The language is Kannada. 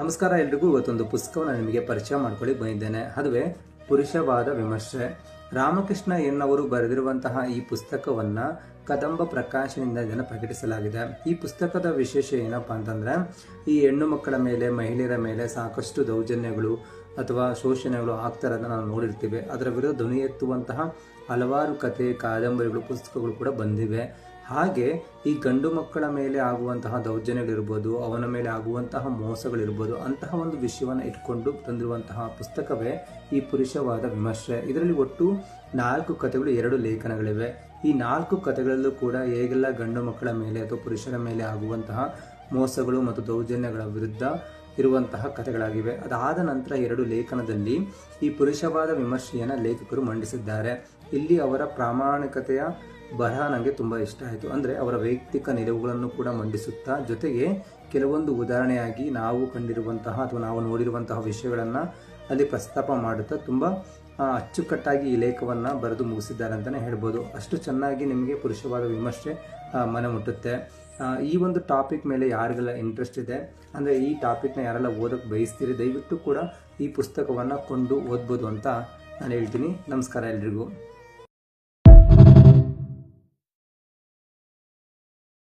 ನಮಸ್ಕಾರ ಎಲ್ರಿಗೂ. ಇವತ್ತೊಂದು ಪುಸ್ತಕವನ್ನು ನಿಮಗೆ ಪರಿಚಯ ಮಾಡ್ಕೊಳ್ಳಿ ಬಂದಿದ್ದೇನೆ. ಅದುವೇ ಪುರುಷವಾದ ವಿಮರ್ಶೆ. ರಾಮಕೃಷ್ಣ ಎನ್ನವರು ಬರೆದಿರುವಂತಹ ಈ ಪುಸ್ತಕವನ್ನ ಕದಂಬ ಪ್ರಕಾಶನದಿಂದ ಇದನ್ನು ಪ್ರಕಟಿಸಲಾಗಿದೆ. ಈ ಪುಸ್ತಕದ ವಿಶೇಷ ಏನಪ್ಪಾ ಅಂತಂದ್ರೆ, ಈ ಹೆಣ್ಣು ಮಕ್ಕಳ ಮೇಲೆ, ಮಹಿಳೆಯರ ಮೇಲೆ ಸಾಕಷ್ಟು ದೌರ್ಜನ್ಯಗಳು ಅಥವಾ ಶೋಷಣೆಗಳು ಆಗ್ತಾರನ್ನ ನಾವು ನೋಡಿರ್ತೀವಿ. ಅದರ ವಿರುದ್ಧ ಧ್ವನಿ ಎತ್ತುವಂತಹ ಹಲವಾರು ಕಥೆ, ಕಾದಂಬರಿಗಳು, ಪುಸ್ತಕಗಳು ಕೂಡ ಬಂದಿವೆ. ಹಾಗೆ ಈ ಗಂಡು ಮಕ್ಕಳ ಮೇಲೆ ಆಗುವಂತಹ ದೌರ್ಜನ್ಯಗಳಿರ್ಬೋದು, ಅವನ ಮೇಲೆ ಆಗುವಂತಹ ಮೋಸಗಳಿರ್ಬೋದು, ಅಂತಹ ಒಂದು ವಿಷಯವನ್ನು ಇಟ್ಕೊಂಡು ತಂದಿರುವಂತಹ ಪುಸ್ತಕವೇ ಈ ಪುರುಷವಾದ ವಿಮರ್ಶೆ. ಇದರಲ್ಲಿ ಒಟ್ಟು 4 ಕಥೆಗಳು, 2 ಲೇಖನಗಳಿವೆ. ಈ 4 ಕಥೆಗಳಲ್ಲೂ ಕೂಡ ಹೇಗೆಲ್ಲ ಗಂಡು ಮಕ್ಕಳ ಮೇಲೆ ಅಥವಾ ಪುರುಷರ ಮೇಲೆ ಆಗುವಂತಹ ಮೋಸಗಳು ಮತ್ತು ದೌರ್ಜನ್ಯಗಳ ವಿರುದ್ಧ ಇರುವಂತಹ ಕಥೆಗಳಾಗಿವೆ. ಅದಾದ ನಂತರ 2 ಲೇಖನದಲ್ಲಿ ಈ ಪುರುಷವಾದ ವಿಮರ್ಶೆಯನ್ನು ಲೇಖಕರು ಮಂಡಿಸಿದ್ದಾರೆ. ಇಲ್ಲಿ ಅವರ ಪ್ರಾಮಾಣಿಕತೆಯ ಬರಹ ನನಗೆ ತುಂಬ ಇಷ್ಟ ಆಯಿತು. ಅಂದರೆ ಅವರ ವೈಯಕ್ತಿಕ ನಿಲುವುಗಳನ್ನು ಕೂಡ ಮಂಡಿಸುತ್ತಾ, ಜೊತೆಗೆ ಕೆಲವೊಂದು ಉದಾಹರಣೆಯಾಗಿ ನಾವು ಕಂಡಿರುವಂತಹ ಅಥವಾ ನಾವು ನೋಡಿರುವಂತಹ ವಿಷಯಗಳನ್ನು ಅಲ್ಲಿ ಪ್ರಸ್ತಾಪ ಮಾಡುತ್ತಾ ತುಂಬ ಅಚ್ಚುಕಟ್ಟಾಗಿ ಈ ಲೇಖವನ್ನು ಬರೆದು ಮುಗಿಸಿದ್ದಾರೆ ಅಂತಲೇ ಹೇಳ್ಬೋದು. ಅಷ್ಟು ಚೆನ್ನಾಗಿ ನಿಮಗೆ ಪುರುಷವಾದ ವಿಮರ್ಶೆ ಮನ ಮುಟ್ಟುತ್ತೆ. ಈ ಒಂದು ಟಾಪಿಕ್ ಮೇಲೆ ಯಾರಿಗೆಲ್ಲ ಇಂಟ್ರೆಸ್ಟ್ ಇದೆ, ಅಂದರೆ ಈ ಟಾಪಿಕ್ನ ಯಾರೆಲ್ಲ ಓದೋಕ್ಕೆ ಬಯಸ್ತೀರಿ, ದಯವಿಟ್ಟು ಕೂಡ ಈ ಪುಸ್ತಕವನ್ನು ಕೊಂಡು ಓದ್ಬೋದು ಅಂತ ನಾನು ಹೇಳ್ತೀನಿ. ನಮಸ್ಕಾರ ಎಲ್ರಿಗೂ.